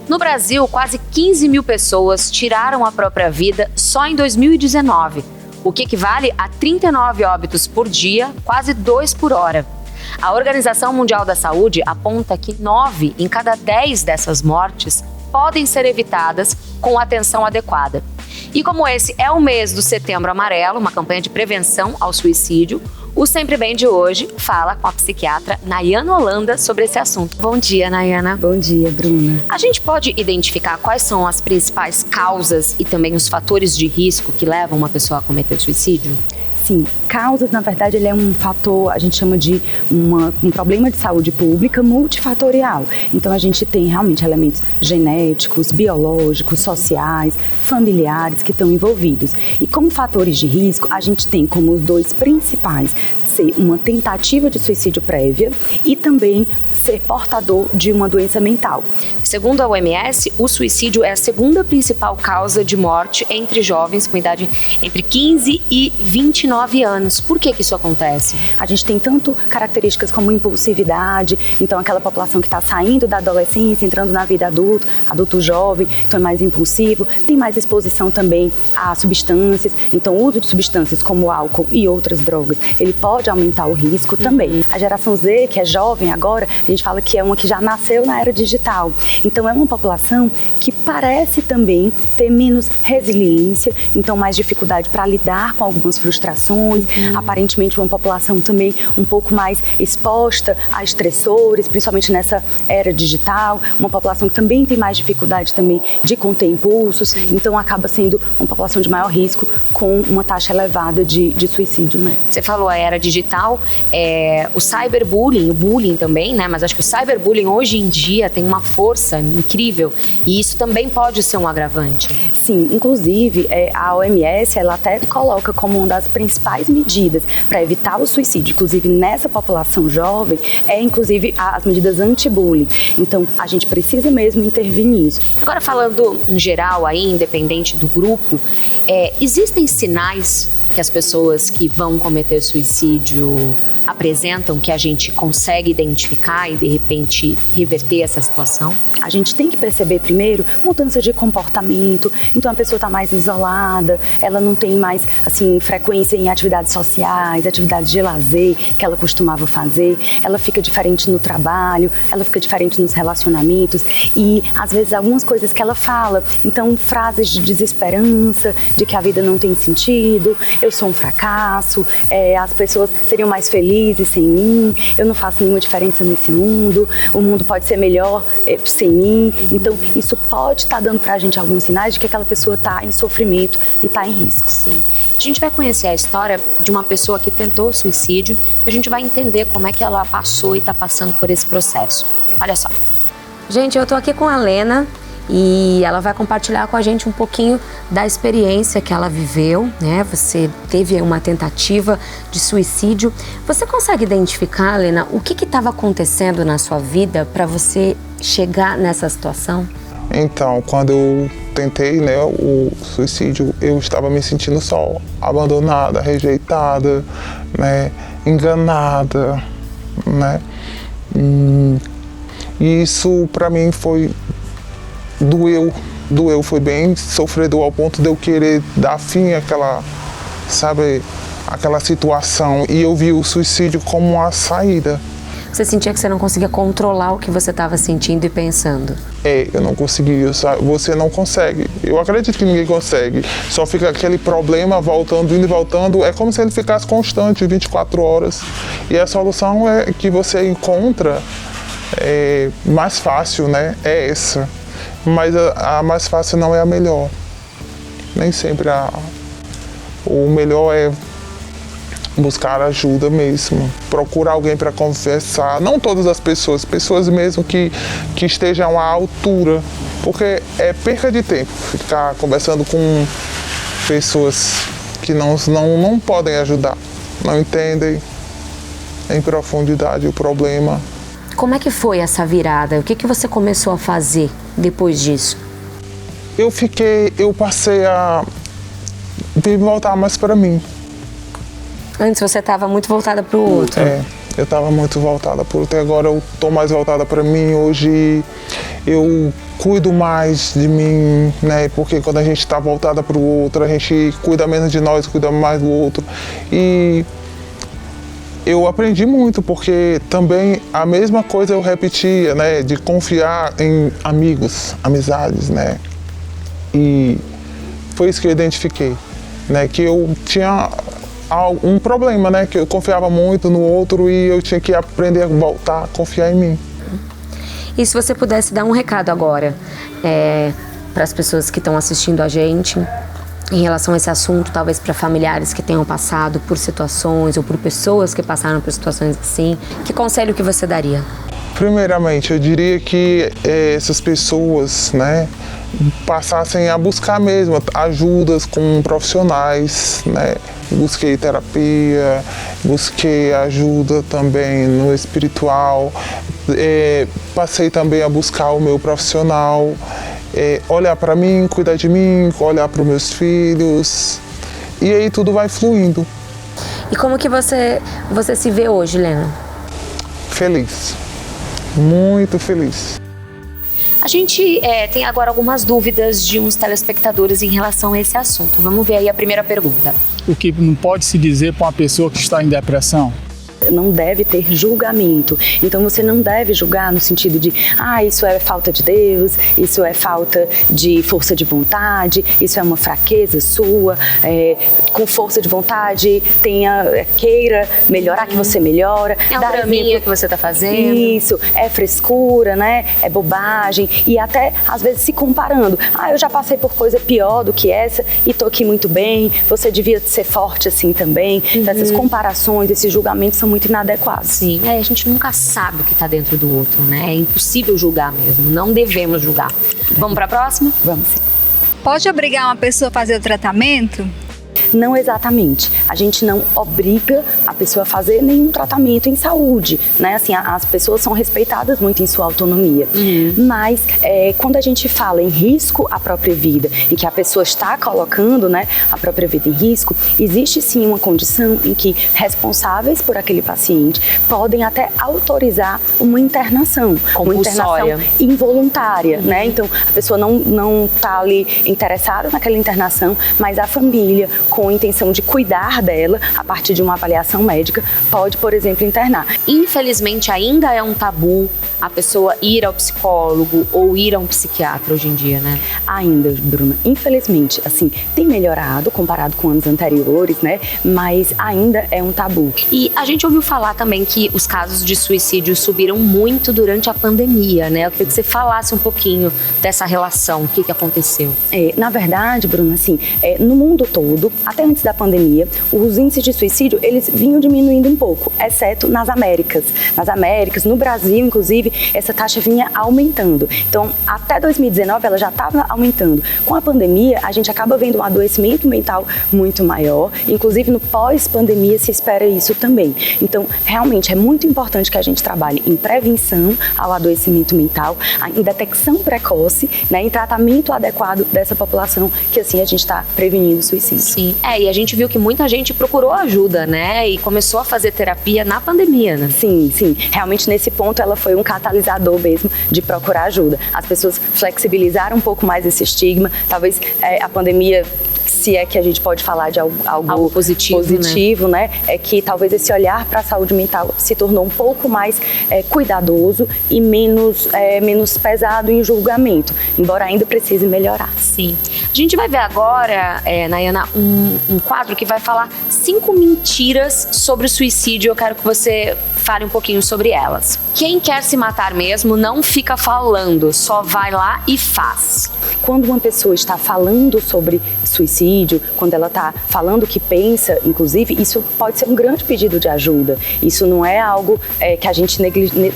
No Brasil, quase 15 mil pessoas tiraram a própria vida só em 2019, o que equivale a 39 óbitos por dia, quase 2 por hora. A Organização Mundial da Saúde aponta que 9 em cada 10 dessas mortes podem ser evitadas com atenção adequada. E como esse é o mês do Setembro Amarelo, uma campanha de prevenção ao suicídio, o Sempre Bem de hoje fala com a psiquiatra Nayana Holanda sobre esse assunto. Bom dia, Nayana. Bom dia, Bruna. A gente pode identificar quais são as principais causas e também os fatores de risco que levam uma pessoa a cometer suicídio? Sim, causas, na verdade, ele é um fator, a gente chama de um problema de saúde pública multifatorial. Então, a gente tem realmente elementos genéticos, biológicos, sociais, familiares que estão envolvidos. E como fatores de risco, a gente tem como os dois principais ser uma tentativa de suicídio prévia e também ser portador de uma doença mental. Segundo a OMS, o suicídio é a segunda principal causa de morte entre jovens com idade entre 15 e 29 anos. Por que isso acontece? A gente tem tanto características como impulsividade, então aquela população que está saindo da adolescência, entrando na vida adulto jovem, então é mais impulsivo, tem mais exposição também a substâncias, então o uso de substâncias como álcool e outras drogas, ele pode aumentar o risco também. A geração Z, que é jovem agora, a gente fala que é uma que já nasceu na era digital. Então é uma população que parece também ter menos resiliência, então mais dificuldade para lidar com algumas frustrações, aparentemente uma população também um pouco mais exposta a estressores, principalmente nessa era digital, uma população que também tem mais dificuldade também de conter impulsos, então acaba sendo uma população de maior risco com uma taxa elevada de suicídio, né? Você falou a era digital, o cyberbullying, o bullying também, né? Mas acho que o cyberbullying hoje em dia tem uma força incrível e isso também pode ser um agravante. Sim, inclusive a OMS ela até coloca como uma das principais medidas para evitar o suicídio, inclusive nessa população jovem, inclusive as medidas anti-bullying. Então a gente precisa mesmo intervir nisso. Agora falando em geral aí, independente do grupo, existem sinais que as pessoas que vão cometer suicídio apresentam que a gente consegue identificar e de repente reverter essa situação? A gente tem que perceber primeiro mudança de comportamento, então a pessoa está mais isolada, ela não tem mais assim frequência em atividades sociais, atividades de lazer que ela costumava fazer, ela fica diferente no trabalho, ela fica diferente nos relacionamentos e às vezes algumas coisas que ela fala, então frases de desesperança, de que a vida não tem sentido, eu sou um fracasso, as pessoas seriam mais felizes sem mim, eu não faço nenhuma diferença nesse mundo, o mundo pode ser melhor sem mim. Então, isso pode estar dando pra gente alguns sinais de que aquela pessoa está em sofrimento e está em risco. Sim. A gente vai conhecer a história de uma pessoa que tentou suicídio, a gente vai entender como é que ela passou e está passando por esse processo. Olha só. Gente, eu tô aqui com a Lena e ela vai compartilhar com a gente um pouquinho da experiência que ela viveu, né? Você teve uma tentativa de suicídio. Você consegue identificar, Lena, o que estava acontecendo na sua vida para você chegar nessa situação? Então, quando eu tentei, né, o suicídio, eu estava me sentindo só, abandonada, rejeitada, né, enganada, né? E isso para mim doeu, foi bem sofredor ao ponto de eu querer dar fim àquela, sabe, aquela situação. E eu vi o suicídio como uma saída. Você sentia que você não conseguia controlar o que você estava sentindo e pensando? Eu não conseguia, você não consegue. Eu acredito que ninguém consegue. Só fica aquele problema voltando, indo e voltando. É como se ele ficasse constante 24 horas. E a solução que você encontra mais fácil, né? É essa. Mas a mais fácil não é a melhor. Nem sempre o melhor é buscar ajuda mesmo. Procurar alguém para conversar. Não todas as pessoas mesmo que estejam à altura. Porque é perca de tempo ficar conversando com pessoas que não podem ajudar. Não entendem em profundidade o problema. Como é que foi essa virada? O que você começou a fazer depois disso? Eu passei a voltar mais para mim. Antes você estava muito voltada para o outro. Eu estava muito voltada para o outro. Agora eu estou mais voltada para mim. Hoje eu cuido mais de mim, né? Porque quando a gente está voltada para o outro, a gente cuida menos de nós, cuida mais do outro. E eu aprendi muito, porque também a mesma coisa eu repetia, né? De confiar em amigos, amizades, né? E foi isso que eu identifiquei, né? Que eu tinha um problema, né? Que eu confiava muito no outro e eu tinha que aprender a voltar a confiar em mim. E se você pudesse dar um recado agora para as pessoas que estão assistindo a gente em relação a esse assunto, talvez para familiares que tenham passado por situações ou por pessoas que passaram por situações assim, que conselho que você daria? Primeiramente, eu diria que essas pessoas, né, passassem a buscar mesmo ajudas com profissionais, né? Busquei terapia, busquei ajuda também no espiritual, passei também a buscar o meu profissional, olhar para mim, cuidar de mim, olhar para os meus filhos, e aí tudo vai fluindo. E como que você se vê hoje, Lena? Feliz, muito feliz. A gente tem agora algumas dúvidas de uns telespectadores em relação a esse assunto. Vamos ver aí a primeira pergunta. O que não pode se dizer para uma pessoa que está em depressão? Não deve ter julgamento. Então você não deve julgar no sentido de isso é falta de Deus, isso é falta de força de vontade, isso é uma fraqueza sua, com força de vontade, queira melhorar, que você melhora. É um draminha que você está fazendo. Isso, é frescura, né? É bobagem. E até, às vezes, se comparando. Eu já passei por coisa pior do que essa e tô aqui muito bem, você devia ser forte assim também. Então, essas comparações, esses julgamentos são muito inadequados. Sim, a gente nunca sabe o que está dentro do outro, né? É impossível julgar mesmo, não devemos julgar. Vamos para a próxima? Vamos sim. Pode obrigar uma pessoa a fazer o tratamento? Não exatamente. A gente não obriga a pessoa a fazer nenhum tratamento em saúde, né? Assim, as pessoas são respeitadas muito em sua autonomia. Mas quando a gente fala em risco à própria vida, em que a pessoa está colocando, né, a própria vida em risco, existe sim uma condição em que responsáveis por aquele paciente podem até autorizar uma internação. Uma internação involuntária, né? Então, a pessoa não está ali interessada naquela internação, mas a família, com a intenção de cuidar dela, a partir de uma avaliação médica, pode, por exemplo, internar. Infelizmente, ainda é um tabu a pessoa ir ao psicólogo ou ir a um psiquiatra hoje em dia, né? Ainda, Bruna, infelizmente, assim, tem melhorado comparado com anos anteriores, né? Mas ainda é um tabu. E a gente ouviu falar também que os casos de suicídio subiram muito durante a pandemia, né? Eu queria que você falasse um pouquinho dessa relação, o que aconteceu. Na verdade, Bruna, assim, no mundo todo, até antes da pandemia, os índices de suicídio, eles vinham diminuindo um pouco, exceto nas Américas. Nas Américas, no Brasil, inclusive, essa taxa vinha aumentando. Então, até 2019, ela já estava aumentando. Com a pandemia, a gente acaba vendo um adoecimento mental muito maior. Inclusive, no pós-pandemia, se espera isso também. Então, realmente, é muito importante que a gente trabalhe em prevenção ao adoecimento mental, em detecção precoce, né, em tratamento adequado dessa população, que assim a gente está prevenindo o suicídio. Sim, e a gente viu que muita gente procurou ajuda, né, e começou a fazer terapia na pandemia, né? Sim. Realmente, nesse ponto, ela foi um catalisador mesmo de procurar ajuda. As pessoas flexibilizaram um pouco mais esse estigma. Talvez a pandemia, se é que a gente pode falar de algo positivo, né? É que talvez esse olhar para a saúde mental se tornou um pouco mais cuidadoso e menos pesado em julgamento, embora ainda precise melhorar. Sim. A gente vai ver agora, Nayana, um quadro que vai falar 5 mentiras sobre o suicídio. Eu quero que você fale um pouquinho sobre elas. Quem quer se matar mesmo não fica falando, só vai lá e faz. Quando uma pessoa está falando sobre suicídio, quando ela está falando o que pensa, inclusive, isso pode ser um grande pedido de ajuda. Isso não é algo que a gente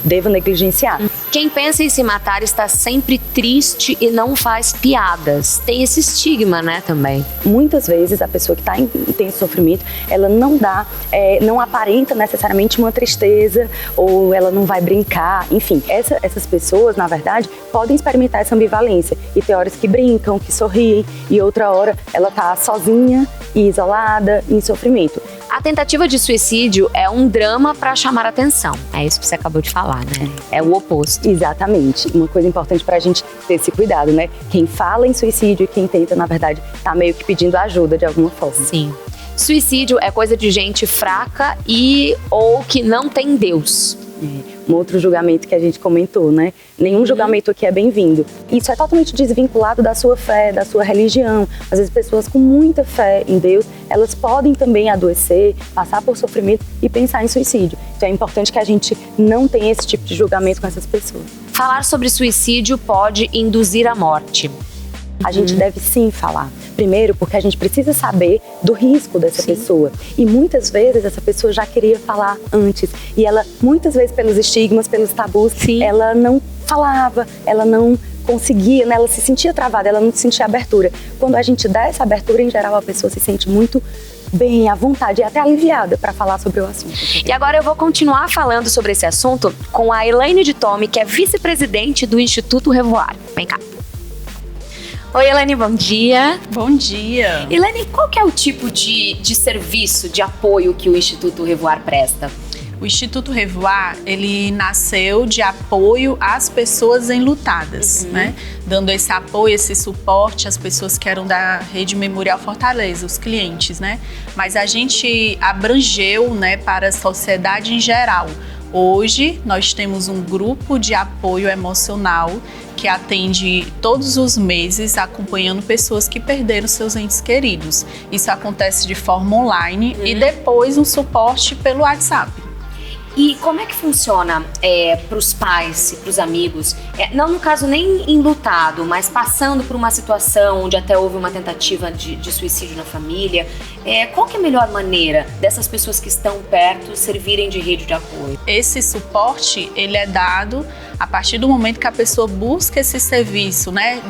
deva negligenciar. Quem pensa em se matar está sempre triste e não faz piadas. Tem esse estigma, né, também. Muitas vezes a pessoa que está em intenso sofrimento, ela não aparenta necessariamente uma tristeza, ou ela não vai brincar, enfim. Essas pessoas, na verdade, podem experimentar essa ambivalência e ter horas que brincam, que sorriem, e outra hora ela está sozinha e isolada, em sofrimento. A tentativa de suicídio é um drama para chamar atenção. É isso que você acabou de falar, né? É o oposto. Exatamente. Uma coisa importante pra gente ter esse cuidado, né? Quem fala em suicídio e quem tenta, na verdade, tá meio que pedindo ajuda de alguma forma. Sim. Suicídio é coisa de gente fraca ou que não tem Deus. Um outro julgamento que a gente comentou, né? Nenhum julgamento aqui é bem-vindo. Isso é totalmente desvinculado da sua fé, da sua religião. Às vezes pessoas com muita fé em Deus, elas podem também adoecer, passar por sofrimento e pensar em suicídio. Então é importante que a gente não tenha esse tipo de julgamento com essas pessoas. Falar sobre suicídio pode induzir a morte. A gente deve sim falar. Primeiro, porque a gente precisa saber do risco dessa pessoa. E muitas vezes essa pessoa já queria falar antes. E ela, muitas vezes pelos estigmas, pelos tabus, ela não falava, ela não conseguia, né? Ela se sentia travada, ela não sentia abertura. Quando a gente dá essa abertura, em geral, a pessoa se sente muito bem, à vontade e até aliviada para falar sobre o assunto. E agora eu vou continuar falando sobre esse assunto com a Elaine de Tome, que é vice-presidente do Instituto Revoar. Vem cá. Oi, Elaine, bom dia. Bom dia. Elaine, qual que é o tipo de serviço, de apoio que o Instituto Revoar presta? O Instituto Revoar, ele nasceu de apoio às pessoas enlutadas, né? Dando esse apoio, esse suporte às pessoas que eram da Rede Memorial Fortaleza, os clientes, né? Mas a gente abrangeu, né, para a sociedade em geral. Hoje, nós temos um grupo de apoio emocional que atende todos os meses acompanhando pessoas que perderam seus entes queridos. Isso acontece de forma online e depois um suporte pelo WhatsApp. E como é que funciona para os pais, para os amigos, não no caso nem enlutado, mas passando por uma situação onde até houve uma tentativa de suicídio na família, qual que é a melhor maneira dessas pessoas que estão perto servirem de rede de apoio? Esse suporte, ele é dado a partir do momento que a pessoa busca esse serviço, né?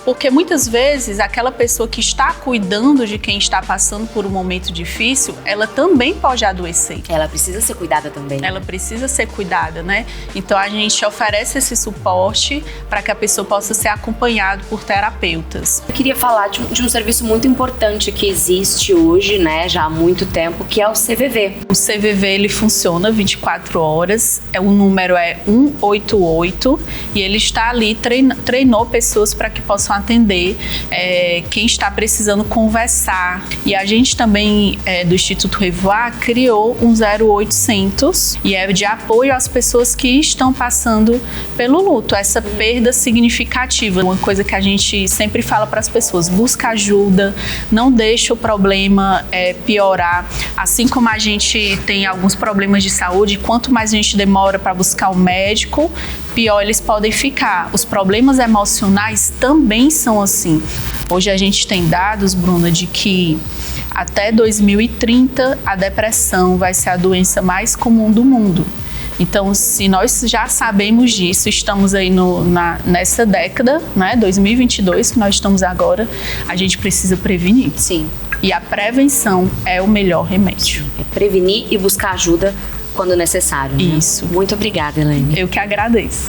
Porque muitas vezes aquela pessoa que está cuidando de quem está passando por um momento difícil, ela também pode adoecer. Ela precisa ser cuidada também. Ela precisa ser cuidada, né? Então a gente oferece esse suporte para que a pessoa possa ser acompanhada por terapeutas. Eu queria falar de um serviço muito importante que existe hoje, né, já há muito tempo, que é o CVV. O CVV, ele funciona 24 horas, o número é 188 e ele está ali, treinou pessoas para que possam atender quem está precisando conversar. E a gente também, do Instituto Revoar, criou um 0800 e é de apoio às pessoas que estão passando pelo luto, essa perda significativa. Uma coisa que a gente sempre fala para as pessoas: busca ajuda, não deixa o problema piorar. Assim como a gente tem alguns problemas de saúde, quanto mais a gente demora para buscar o médico, pior eles podem ficar. Os problemas emocionais também são assim. Hoje a gente tem dados, Bruna, de que até 2030 a depressão vai ser a doença mais comum do mundo. Então, se nós já sabemos disso, estamos aí nessa década, né, 2022, que nós estamos agora, a gente precisa prevenir. Sim. E a prevenção é o melhor remédio. É prevenir e buscar ajuda quando necessário, né? Isso. Muito obrigada, Elaine. Eu que agradeço.